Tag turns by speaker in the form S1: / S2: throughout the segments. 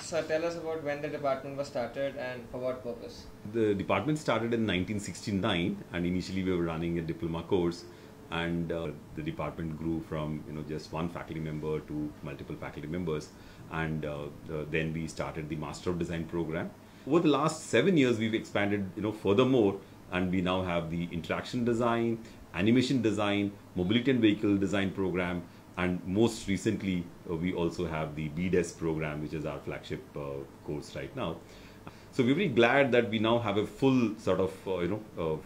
S1: So tell us about when the department was started and for what purpose.
S2: The department started in 1969, and initially we were running a diploma course, and the department grew from just one faculty member to multiple faculty members, and then we started the Master of Design program. Over the last 7 years, we've expanded furthermore, and we now have the interaction design, animation design, mobility and vehicle design program, and most recently we also have the BDES program, which is our flagship course right now. So we're very glad that we now have a full sort of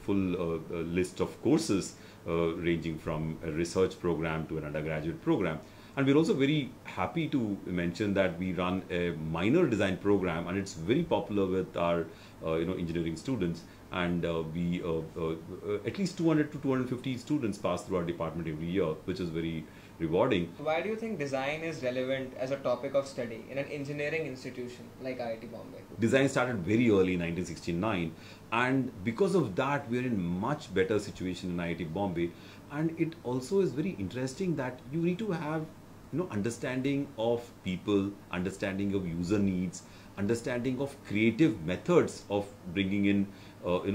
S2: full list of courses ranging from a research program to an undergraduate program. And we're also very happy to mention that we run a minor design program, and it's very popular with our engineering students. And we at least 200 to 250 students pass through our department every year, which is very rewarding.
S1: Why do you think design is relevant as a topic of study in an engineering institution like IIT Bombay?
S2: Design started very early in 1969, and because of that we are in much better situation in IIT Bombay. And it also is very interesting that you need to have understanding of people, understanding of user needs, understanding of creative methods of bringing in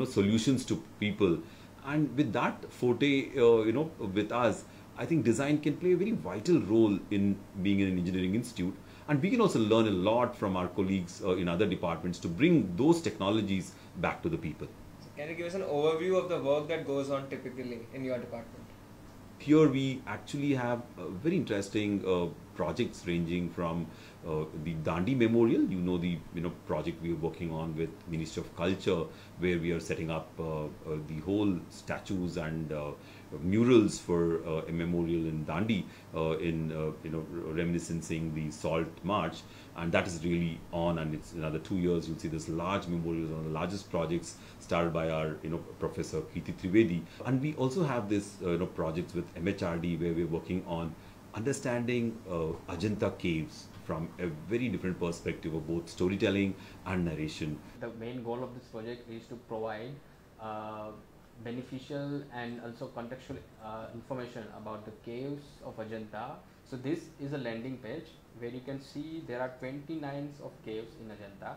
S2: solutions to people. And with that forte with us, I think design can play a very vital role in being in an engineering institute, and we can also learn a lot from our colleagues in other departments to bring those technologies back to the people.
S1: So can you give us an overview of the work that goes on typically in your department?
S2: Here we actually have very interesting projects ranging from the Dandi Memorial, the project we are working on with Ministry of Culture, where we are setting up the whole statues and murals for a memorial in Dandi, reminiscing the Salt March, and that is really on, and it's another 2 years you'll see this large memorial, one of the largest projects started by our Professor Kirti Trivedi. And we also have this projects with MHRD, where we're working on understanding Ajanta caves from a very different perspective of both storytelling and narration.
S3: The main goal of this project is to provide beneficial and also contextual information about the caves of Ajanta. So this is a landing page where you can see there are 29 of caves in Ajanta.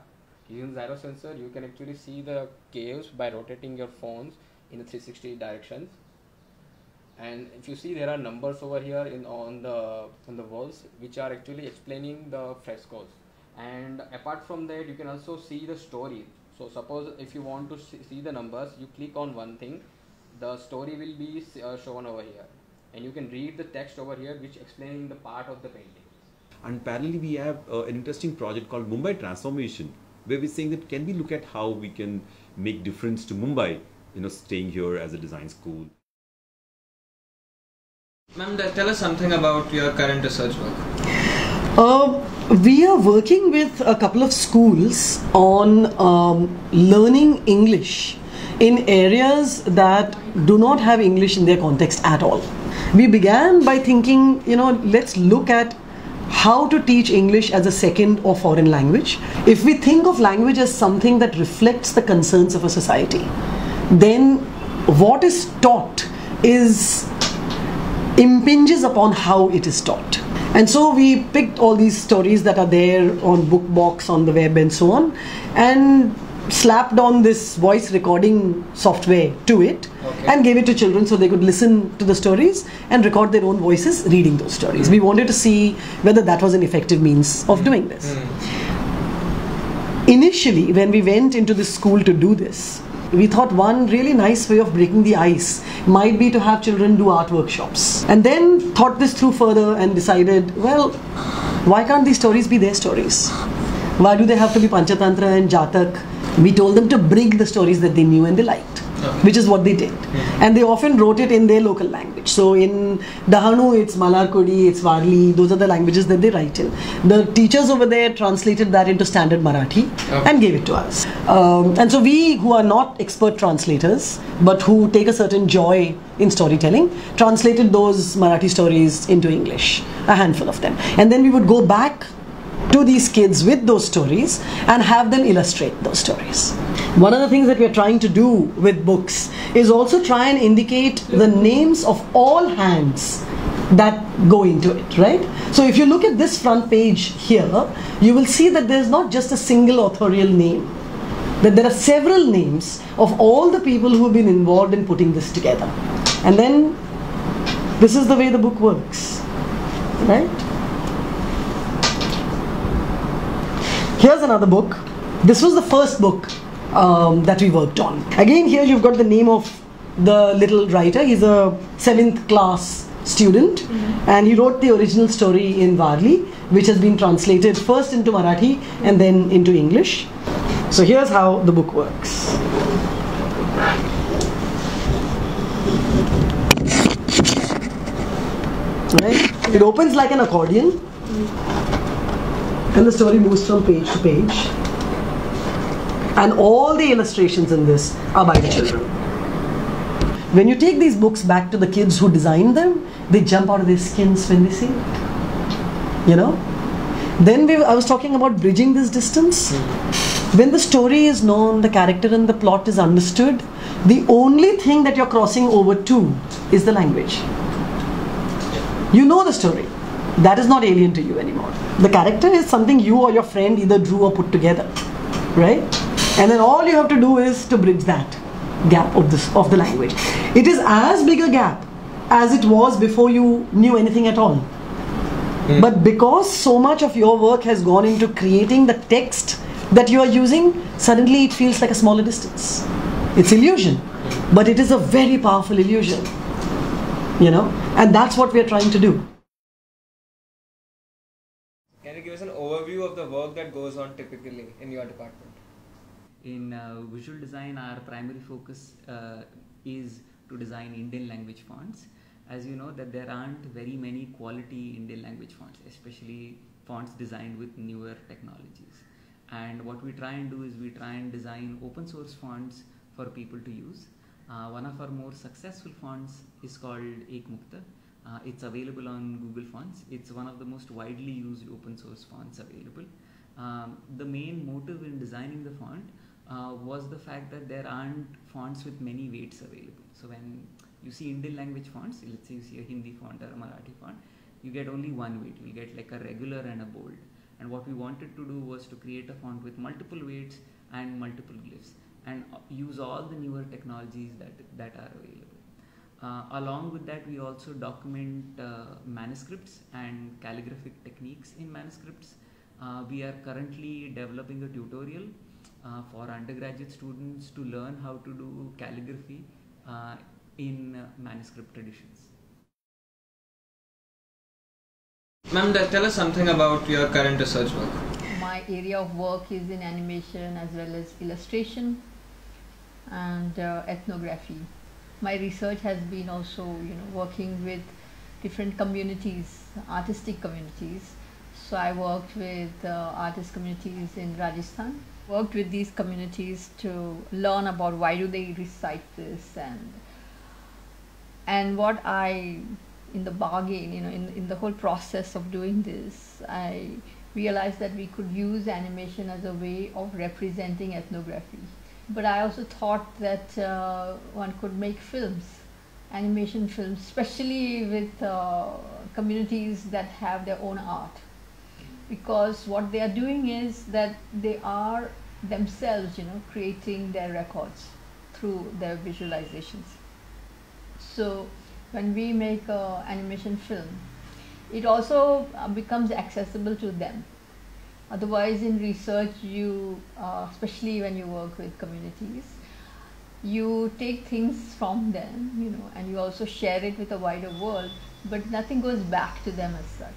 S3: Using gyro sensor, you can actually see the caves by rotating your phones in a 360 directions. And if you see, there are numbers over here on the walls which are actually explaining the frescoes. And apart from that, you can also see the story. So suppose if you want to see the numbers, you click on one thing, the story will be shown over here, and you can read the text over here which explaining the part of the painting.
S2: And parallelly we have an interesting project called Mumbai Transformation, where we're saying that can we look at how we can make difference to Mumbai, staying here as a design school.
S1: Ma'am, tell us something about your current research work.
S4: We are working with a couple of schools on learning English in areas that do not have English in their context at all. We began by thinking, let's look at how to teach English as a second or foreign language. If we think of language as something that reflects the concerns of a society, then what is taught impinges upon how it is taught. And so we picked all these stories that are there on BookBox, on the web and so on, and slapped on this voice recording software to it, and gave it to children so they could listen to the stories and record their own voices reading those stories. We wanted to see whether that was an effective means of doing this. Initially, when we went into the school to do this, we thought one really nice way of breaking the ice might be to have children do art workshops. And then thought this through further and decided, well, why can't these stories be their stories? Why do they have to be Panchatantra and Jatak? We told them to bring the stories that they knew and they liked, which is what they did. And they often wrote it in their local language. So in Dahanu, it's Malarkodi, it's Warli, those are the languages that they write in. The teachers over there translated that into standard Marathi and gave it to us. And so we, who are not expert translators, but who take a certain joy in storytelling, translated those Marathi stories into English, a handful of them. And then we would go back to these kids with those stories and have them illustrate those stories. One of the things that we are trying to do with books is also try and indicate the names of all hands that go into it, right? So if you look at this front page here, you will see that there's not just a single authorial name, that there are several names of all the people who have been involved in putting this together. And then this is the way the book works, right? Here's another book. This was the first book that we worked on. Again, here you've got the name of the little writer. He's a 7th class student, and he wrote the original story in Varli, which has been translated first into Marathi and then into English. So here's how the book works. Right? It opens like an accordion, and the story moves from page to page. And all the illustrations in this are by the children. When you take these books back to the kids who designed them, they jump out of their skins when they see it. You know? Then I was talking about bridging this distance. When the story is known, the character and the plot is understood, the only thing that you're crossing over to is the language. You know the story. That is not alien to you anymore. The character is something you or your friend either drew or put together, right? And then all you have to do is to bridge that gap of the language. It is as big a gap as it was before you knew anything at all. But because so much of your work has gone into creating the text that you are using, suddenly it feels like a smaller distance. It's illusion, but it is a very powerful illusion, you know, and that's what we are trying to do.
S1: Can you give us an overview of the work that goes on typically in your department?
S5: In visual design, our primary focus is to design Indian language fonts. As you know, that there aren't very many quality Indian language fonts, especially fonts designed with newer technologies. And what we try and do is we try and design open source fonts for people to use. One of our more successful fonts is called Ekmukta. It's available on Google Fonts. It's one of the most widely used open source fonts available. The main motive in designing the font was the fact that there aren't fonts with many weights available. So when you see Indian language fonts, let's say you see a Hindi font or a Marathi font, you get only one weight. You get like a regular and a bold. And what we wanted to do was to create a font with multiple weights and multiple glyphs, and use all the newer technologies that are available. Along with that, we also document manuscripts and calligraphic techniques in manuscripts. We are currently developing a tutorial for undergraduate students to learn how to do calligraphy in manuscript traditions.
S1: Ma'am, tell us something about your current research work.
S6: My area of work is in animation as well as illustration and ethnography. My research has been also, working with different communities, artistic communities. So I worked with artist communities in Rajasthan. Worked with these communities to learn about why do they recite this, and what I, in the bargain, in the whole process of doing this, I realized that we could use animation as a way of representing ethnography. But I also thought that one could make films, animation films, especially with communities that have their own art. Because what they are doing is that they are themselves, creating their records through their visualizations. So when we make an animation film, it also becomes accessible to them. Otherwise, in research, you, especially when you work with communities, you take things from them, and you also share it with the wider world, but nothing goes back to them as such.